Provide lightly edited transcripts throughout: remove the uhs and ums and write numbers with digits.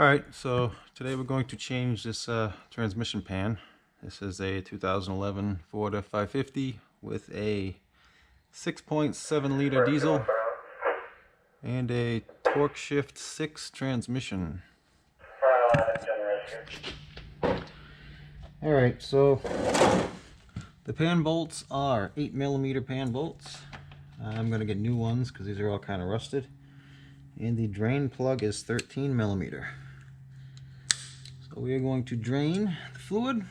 Alright, so today we're going to change this transmission pan. This is a 2011 Ford F550 with a 6.7 liter diesel and a torqshift 6 transmission. Alright, so the pan bolts are 8mm pan bolts. I'm going to get new ones because these are all kind of rusted. And the drain plug is 13mm. So we are going to drain the fluid,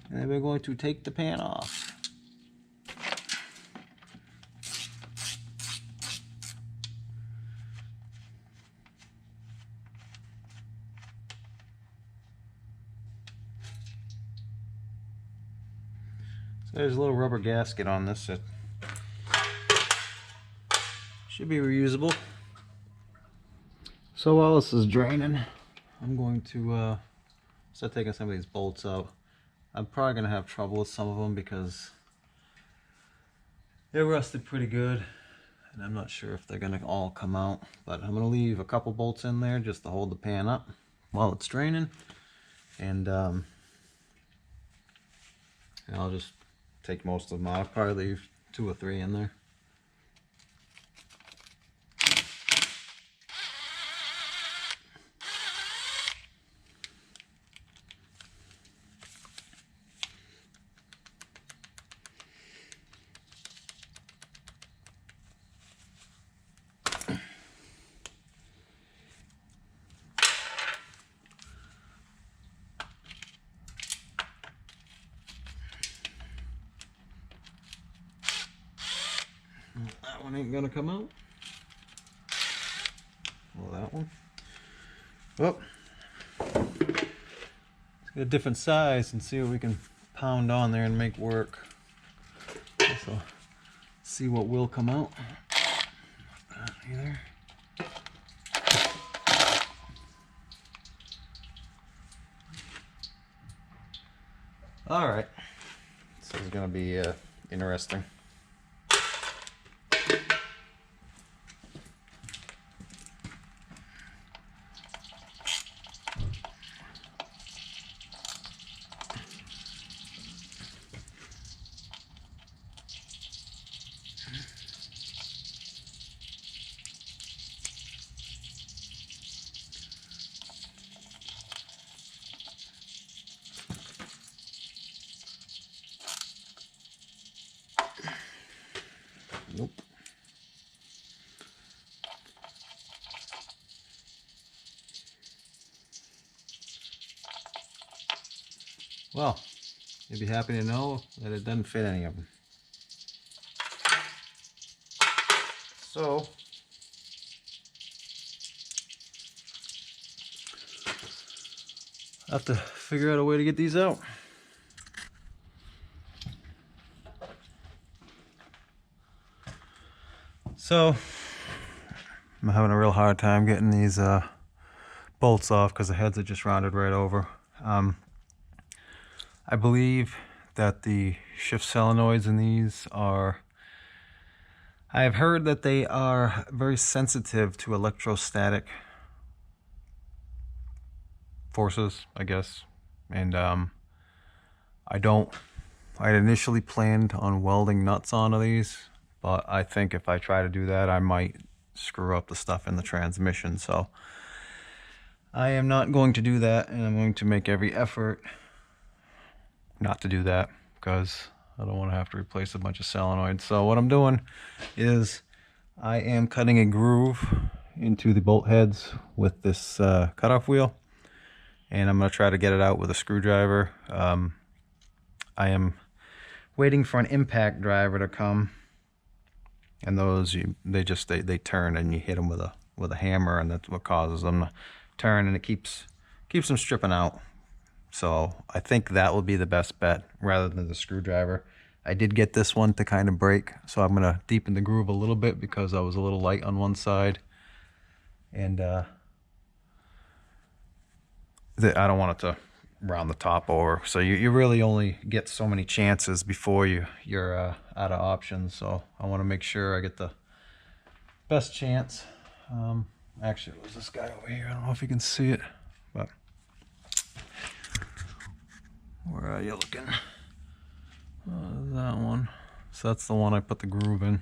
and then we're going to take the pan off. So there's a little rubber gasket on this that should be reusable. So while this is draining, I'm going to start taking some of these bolts out. I'm probably going to have trouble with some of them because they're rusted pretty good, and I'm not sure if they're going to all come out. But I'm going to leave a couple bolts in there just to hold the pan up while it's draining, and I'll just take most of them out. I'll probably leave 2 or 3 in there. That one ain't gonna come out. Well, that one. Well, let's get a different size and see what we can pound on there and make work. So, see what will come out. Not that either. All right. This is gonna be interesting. Nope. Well, you'll be happy to know that it doesn't fit any of them. So, I have to figure out a way to get these out. So, I'm having a real hard time getting these bolts off because the heads are just rounded right over. I believe that the shift solenoids in these are, I've heard that they are very sensitive to electrostatic forces, I guess. And I'd initially planned on welding nuts onto these, but I think if I try to do that, I might screw up the stuff in the transmission. So I am not going to do that, and I'm going to make every effort not to do that because I don't want to have to replace a bunch of solenoids. So what I'm doing is I am cutting a groove into the bolt heads with this cutoff wheel, and I'm going to try to get it out with a screwdriver. I am waiting for an impact driver to come, and those they turn, and you hit them with a hammer, and that's what causes them to turn, and it keeps them stripping out. So I think that will be the best bet rather than the screwdriver. I did get this one to kind of break, so I'm going to deepen the groove a little bit because I was a little light on one side, and I don't want it to round the top over. So you really only get so many chances before you're out of options. So I want to make sure I get the best chance. Actually, it was this guy over here. I don't know if you can see it, but where are you looking? That one. So that's the one I put the groove in.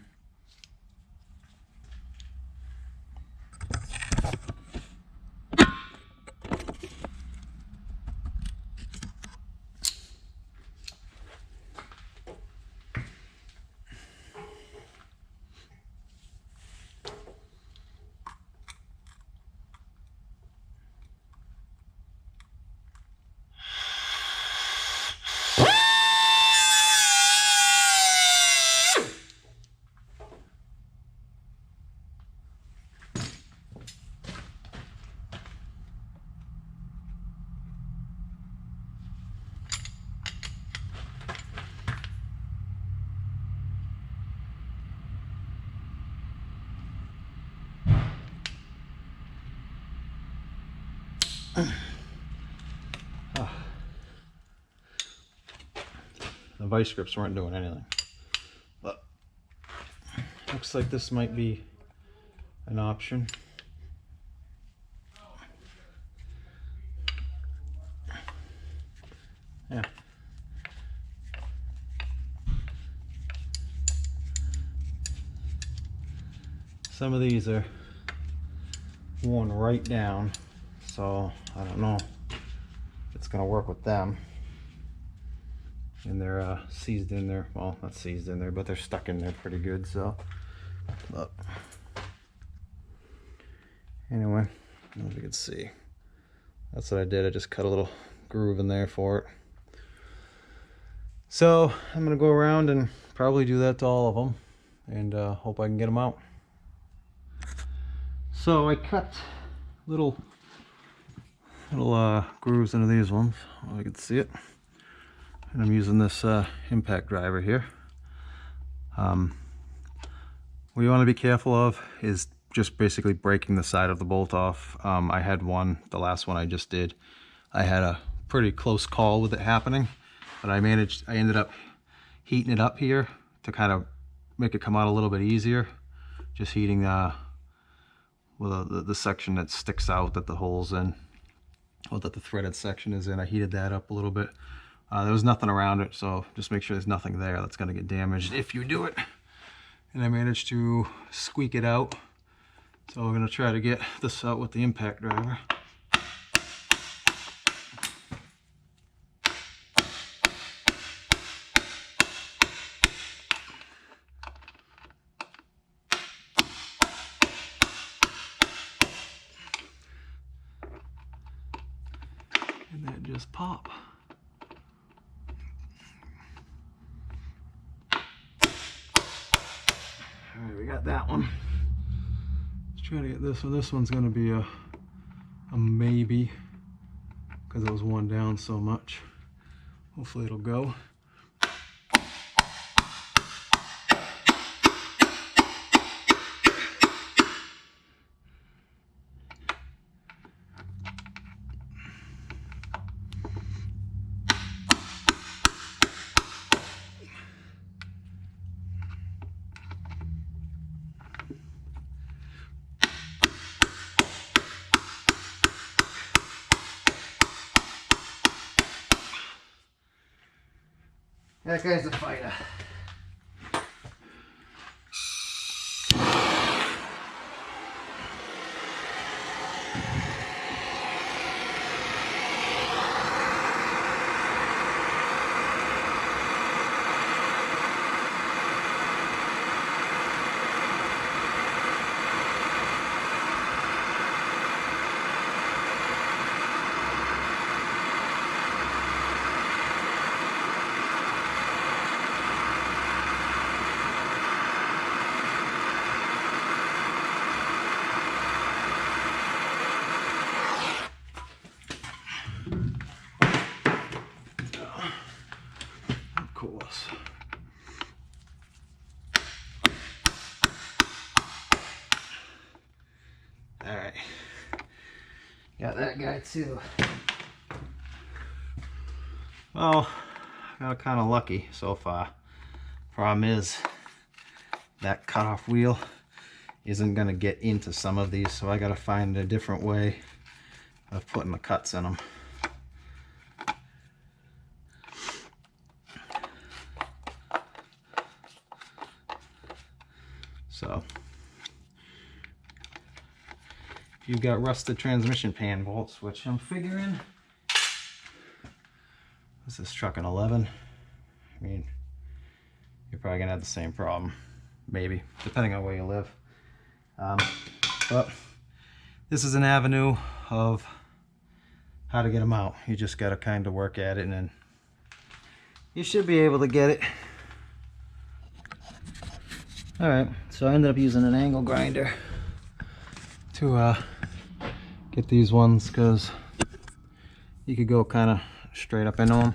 The vice grips weren't doing anything, but looks like this might be an option. Yeah. Some of these are worn right down, so I don't know if it's gonna work with them. And they're seized in there. Well, not seized in there, but they're stuck in there pretty good. So, but anyway, I don't know if you can see. That's what I did. I just cut a little groove in there for it. So I'm gonna go around and probably do that to all of them, and hope I can get them out. So I cut little grooves into these ones. Oh, you can see it. And I'm using this impact driver here. What you want to be careful of is just basically breaking the side of the bolt off. I had one, the last one I just did, I had a pretty close call with it happening, but I ended up heating it up here to kind of make it come out a little bit easier. Just heating the section that sticks out that the hole's in, or that the threaded section is in. I heated that up a little bit. There was nothing around it, so just make sure there's nothing there that's going to get damaged if you do it. And I managed to squeak it out. So we're going to try to get this out with the impact driver. And then just pop. Alright, we got that one. Let's try to get this one. This one's going to be a maybe, because it was worn down so much. Hopefully it'll go. That guy's a fighter. Course. All right, got that guy too. Well, I got kind of lucky so far. Problem is that cutoff wheel isn't going to get into some of these, so I got to find a different way of putting the cuts in them. So if you've got rusted transmission pan bolts, which I'm figuring, this is truck an 11, I mean, you're probably gonna have the same problem, maybe, depending on where you live. But this is an avenue of how to get them out. You just gotta kind of work at it, and then you should be able to get it. All right, so I ended up using an angle grinder to get these ones, because you could go kind of straight up into them.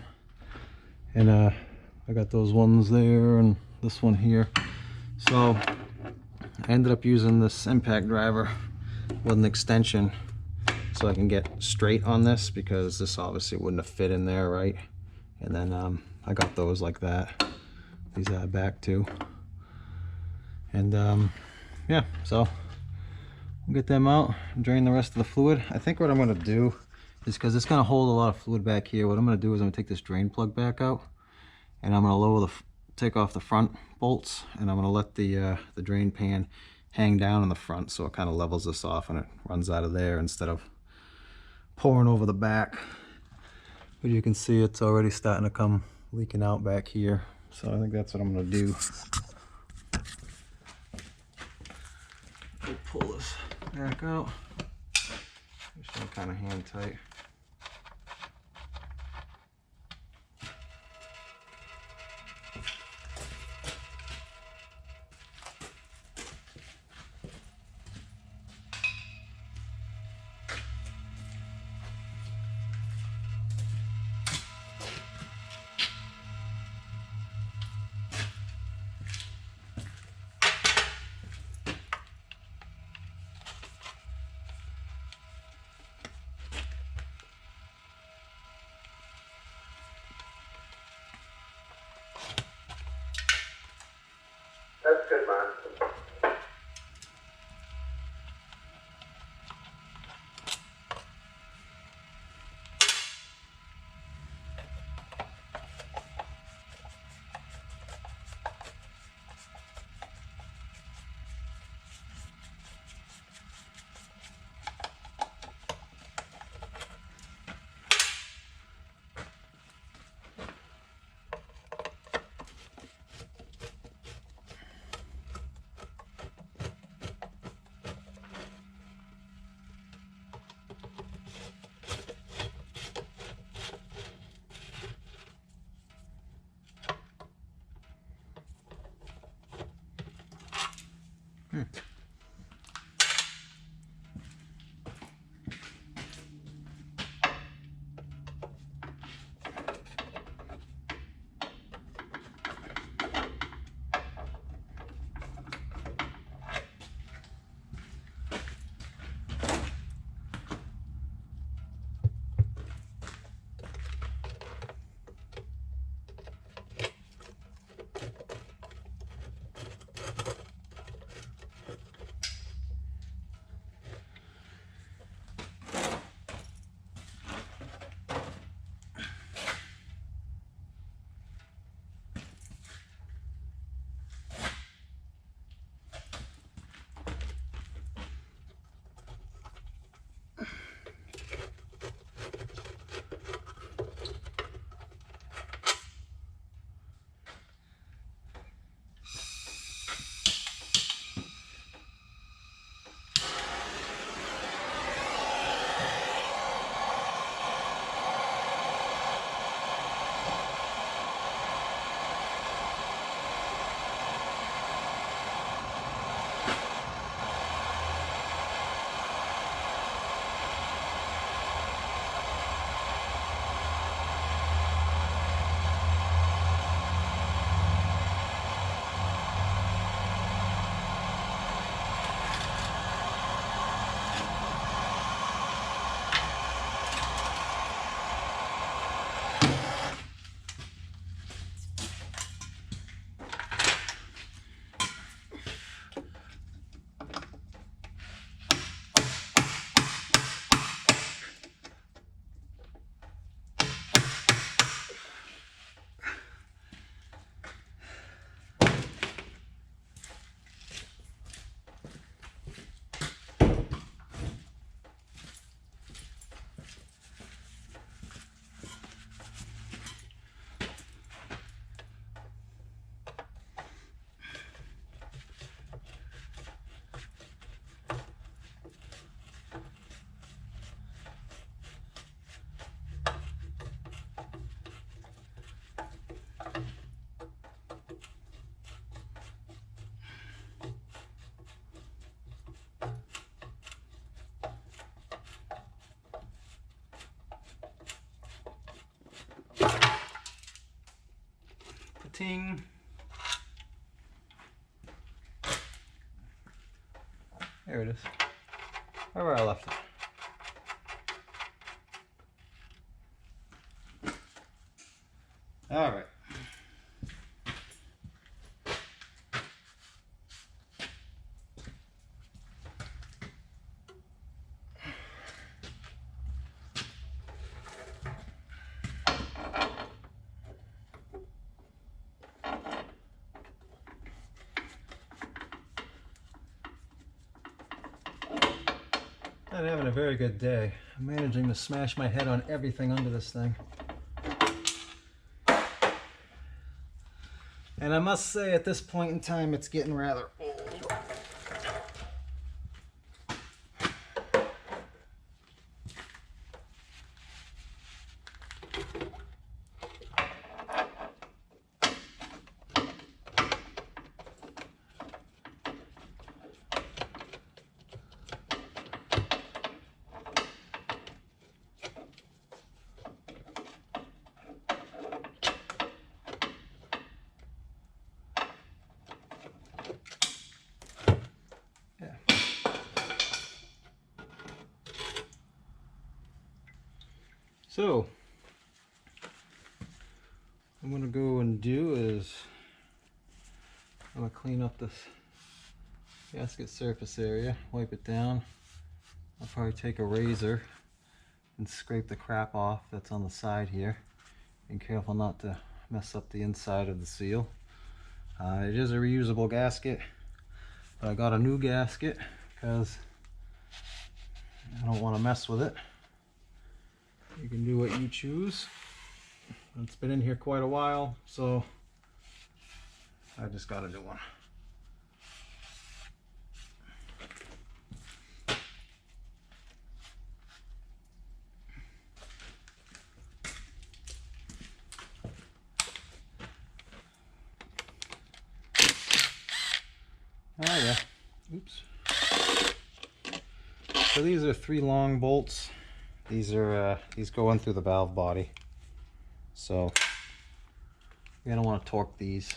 And I got those ones there and this one here. So I ended up using this impact driver with an extension so I can get straight on this, because this obviously wouldn't have fit in there, right? And then I got those like that. These are back too. And yeah, so we'll get them out and drain the rest of the fluid. I think what I'm going to do is, because it's going to hold a lot of fluid back here, what I'm going to do is I'm going to take this drain plug back out, and I'm going to take off the front bolts, and I'm going to let the drain pan hang down in the front, so it kind of levels this off and it runs out of there instead of pouring over the back. But you can see it's already starting to come leaking out back here, so I think that's what I'm going to do. We'll pull this back out. Just kind of hand tight. That's good, man. ting. There it is. Right where I left it. All right. Not having a very good day. I'm managing to smash my head on everything under this thing. And I must say, at this point in time, it's getting rather old. So, what I'm going to go and do is I'm going to clean up this gasket surface area, wipe it down. I'll probably take a razor and scrape the crap off that's on the side here. Being careful not to mess up the inside of the seal. It is a reusable gasket, but I got a new gasket because I don't want to mess with it. You can do what you choose. It's been in here quite a while, so I just got to do one. Oh yeah, oops. So these are 3 long bolts. These go in through the valve body. So you're gonna want to torque these.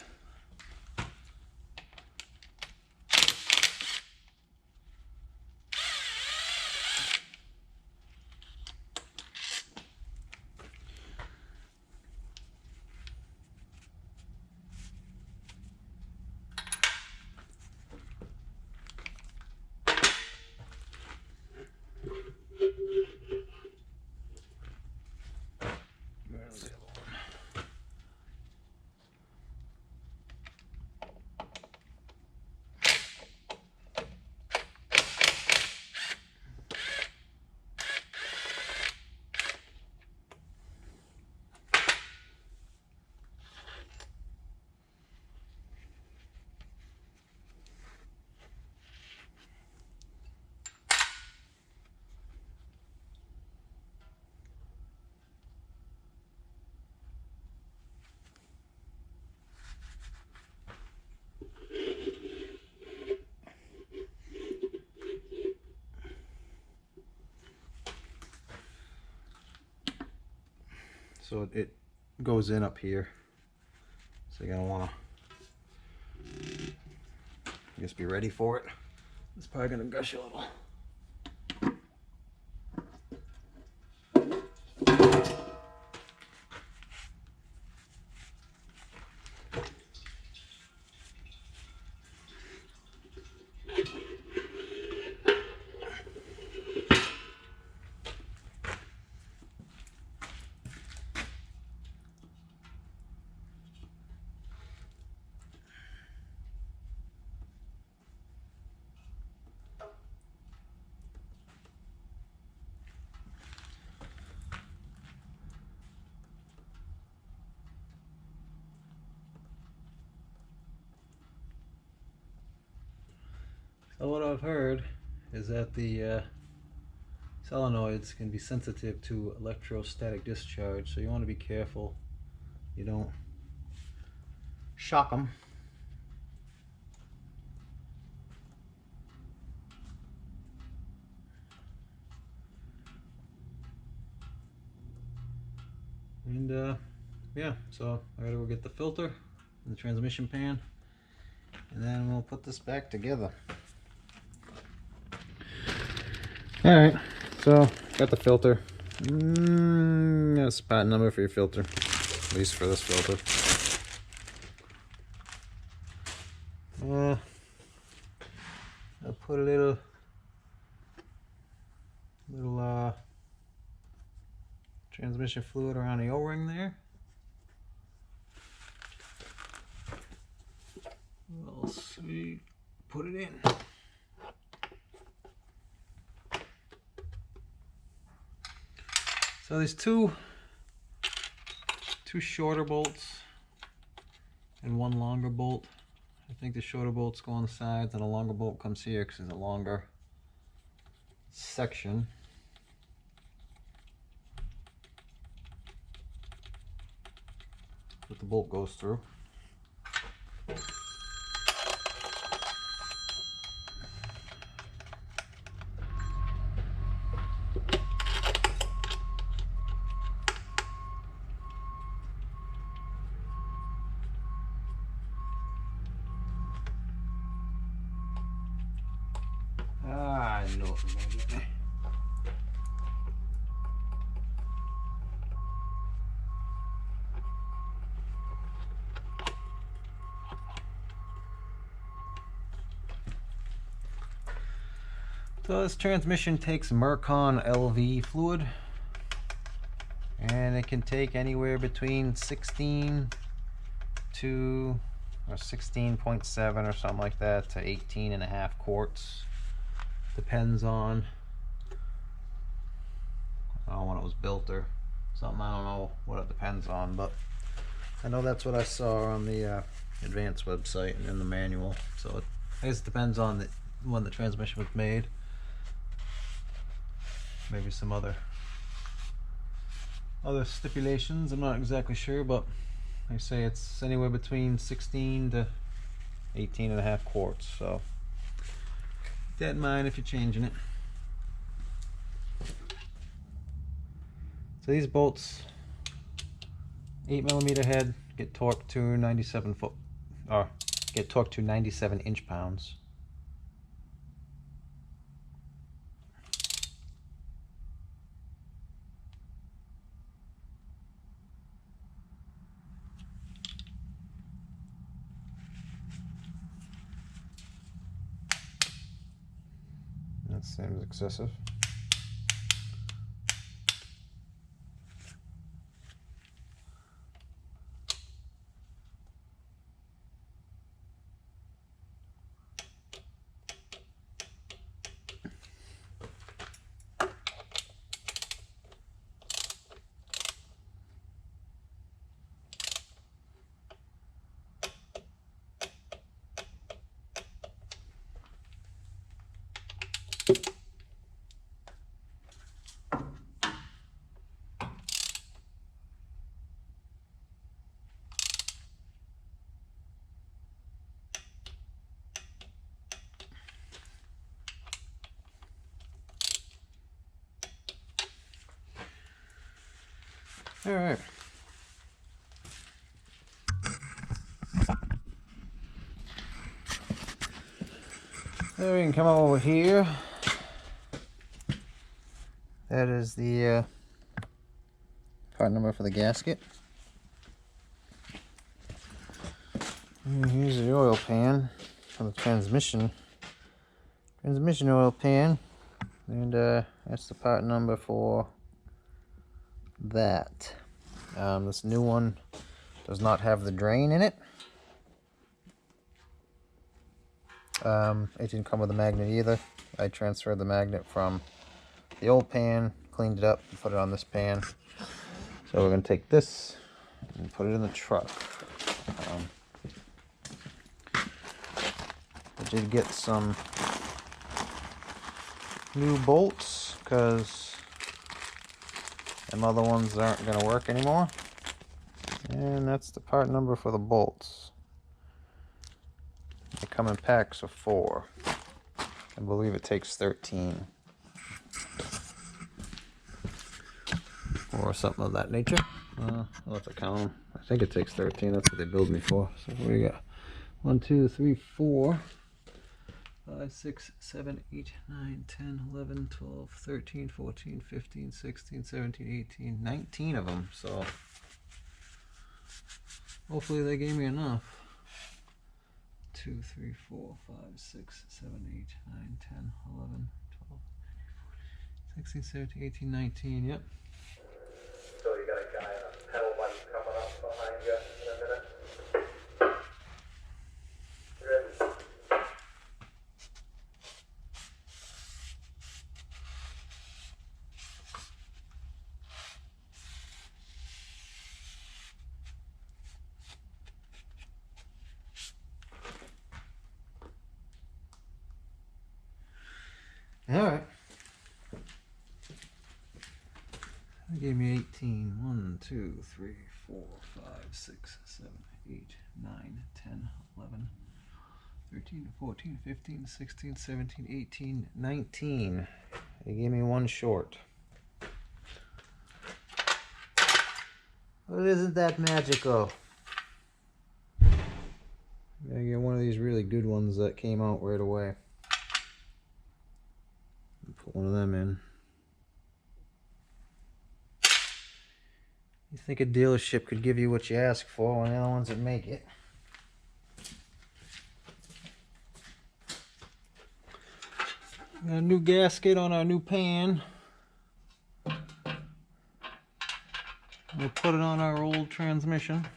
So it goes in up here. So you're gonna wanna, just be ready for it. It's probably gonna gush a little. So what I've heard is that the solenoids can be sensitive to electrostatic discharge, so you want to be careful you don't shock them. And yeah, so I gotta go get the filter in the transmission pan, and then we'll put this back together. Alright, so got the filter. That's a part number for your filter, at least for this filter. I'll put a little transmission fluid around the O-ring there. We'll see. Put it in. So there's two shorter bolts and one longer bolt. I think the shorter bolts go on the sides and the longer bolt comes here because it's a longer section. That the bolt goes through. I know it's gonna get me. So this transmission takes Mercon LV fluid, and it can take anywhere between 16 to or 16.7 or something like that to 18.5 quarts. Depends on, I don't know when it was built or something. I don't know what it depends on, but I know that's what I saw on the advanced website and in the manual. So I guess it depends on when the transmission was made. Maybe some other stipulations, I'm not exactly sure, but they say it's anywhere between 16 to 18.5 quarts. So keep that in mind if you're changing it. So these bolts, 8mm head, get torqued to 97 inch-pounds. That seems excessive. All right. Then we can come over here. That is the part number for the gasket. And here's the oil pan for the transmission oil pan, and that's the part number for that. This new one does not have the drain in it. It didn't come with a magnet either. I transferred the magnet from the old pan, cleaned it up, and put it on this pan. So we're going to take this and put it in the truck. I did get some new bolts because them other ones aren't going to work anymore. And that's the part number for the bolts. They come in packs of 4. I believe it takes 13. Or something of that nature. I'll have to count them. I think it takes 13. That's what they billed me for. So what do you got? 1, 2, 3, 4, 5, 6, 7, 8, 9, 10, 11, 12, 13, 14, 15, 16, 17, 18, 19 of them. So hopefully they gave me enough. 2, 3, 4, 5, 6, 7, 8, 9, 10, 11, 12, 16, 17, 18, 19. Yep. So you got a guy on a pedal bike coming up behind you in a minute. Ready? All right. That gave me 18. 1, 2, 3, 4, 5, 6, 7, 8, 9, 10, 11, 13, 14, 15, 16, 17, 18, 19. They gave me one short. But isn't that magical? I get one of these really good ones that came out right away. Put one of them in. You think a dealership could give you what you ask for when they're the ones that make it. Got a new gasket on our new pan. We'll put it on our old transmission.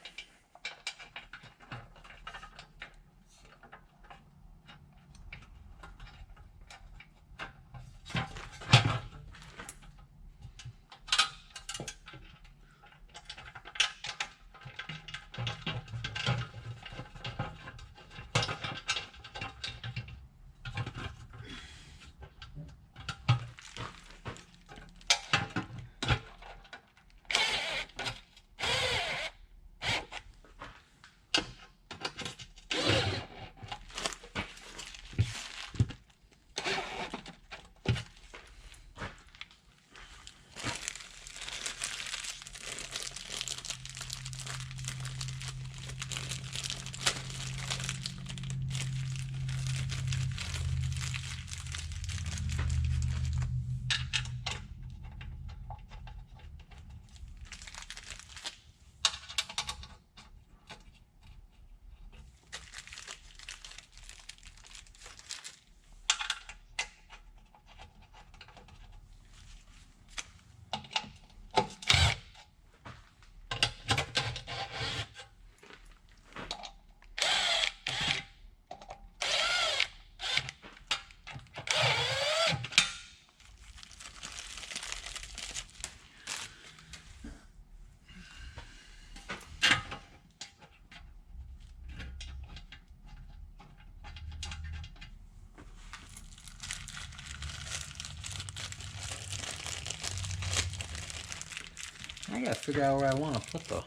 I gotta figure out where I want to put the,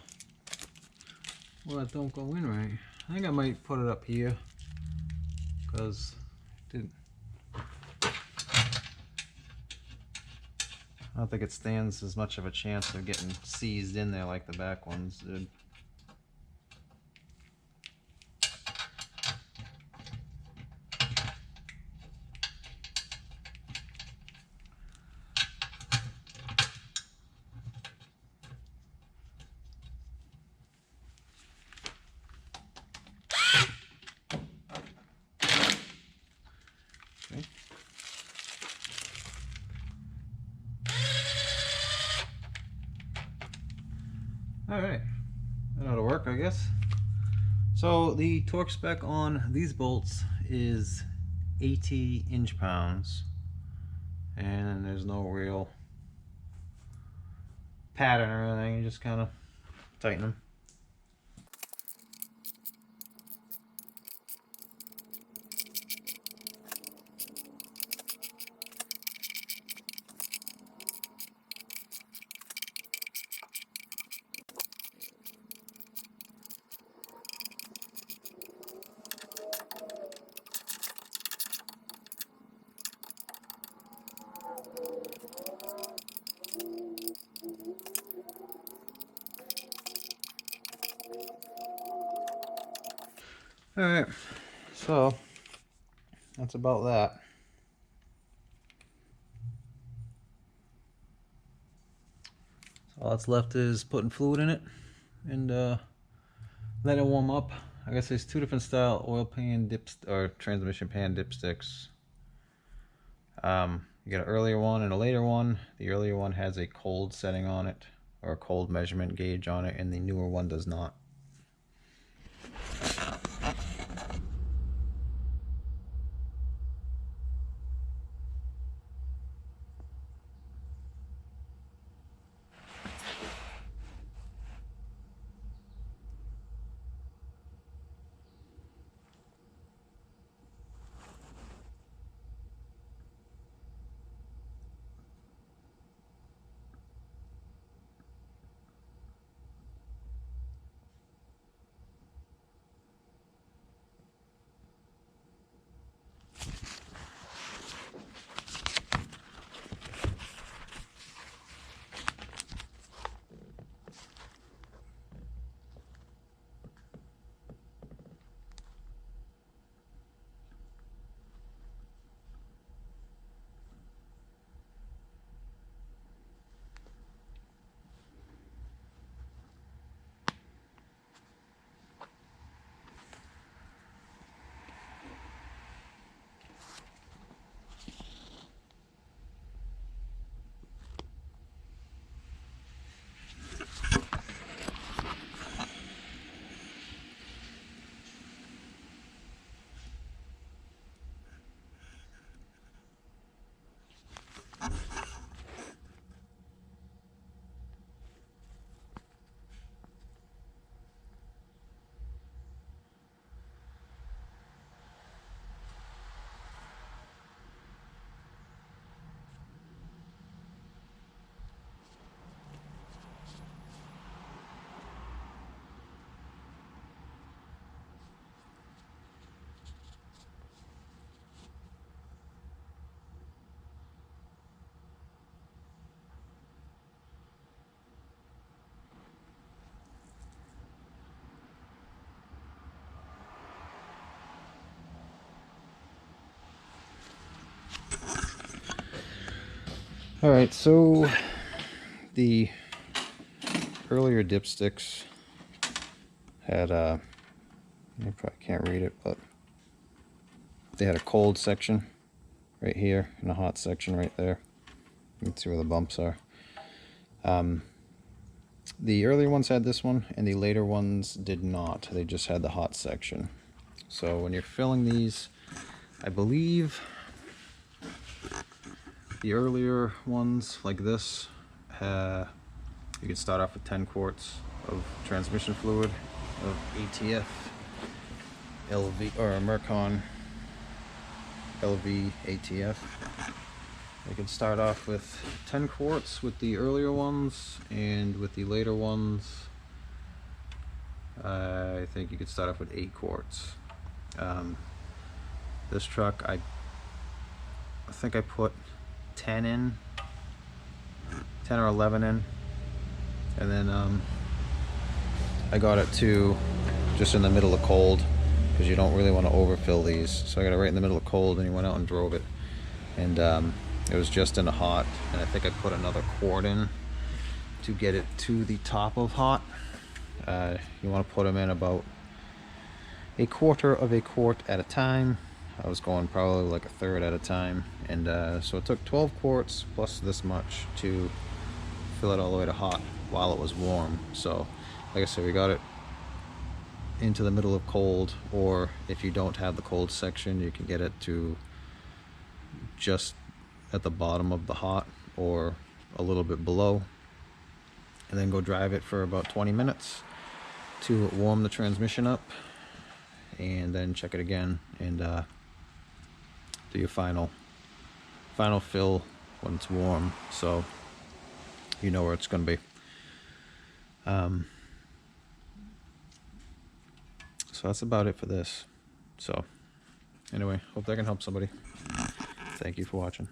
well, it don't go in right. I think I might put it up here because it didn't. I don't think it stands as much of a chance of getting seized in there like the back ones did. Alright, that ought to work, I guess. So the torque spec on these bolts is 80 inch-pounds, and there's no real pattern or anything, you just kind of tighten them. All right, so that's about that. So all that's left is putting fluid in it and let it warm up. I guess there's two different style oil pan dips or transmission pan dipsticks. You got an earlier one and a later one. The earlier one has a cold setting on it, or a cold measurement gauge on it, and the newer one does not. All right, so the earlier dipsticks had you probably can't read it, but they had a cold section right here and a hot section right there. You can see where the bumps are. The earlier ones had this one, and the later ones did not. They just had the hot section. So when you're filling these, I believe the earlier ones like this, you can start off with 10 quarts of transmission fluid of ATF, LV, or Mercon LV ATF. You can start off with 10 quarts with the earlier ones, and with the later ones, I think you could start off with 8 quarts. This truck, I think I put 10 in, 10 or 11 in, and then I got it to just in the middle of cold, because you don't really want to overfill these. So I got it right in the middle of cold, and he went out and drove it, and it was just in the hot, and I think I put another quart in to get it to the top of hot. You want to put them in about a quarter of a quart at a time. I was going probably like a third at a time, and so it took 12 quarts plus this much to fill it all the way to hot while it was warm. So like I said, we got it into the middle of cold, or if you don't have the cold section, you can get it to just at the bottom of the hot or a little bit below, and then go drive it for about 20 minutes to warm the transmission up, and then check it again and do your final fill when it's warm, so you know where it's going to be. So that's about it for this. So anyway, hope that can help somebody. Thank you for watching.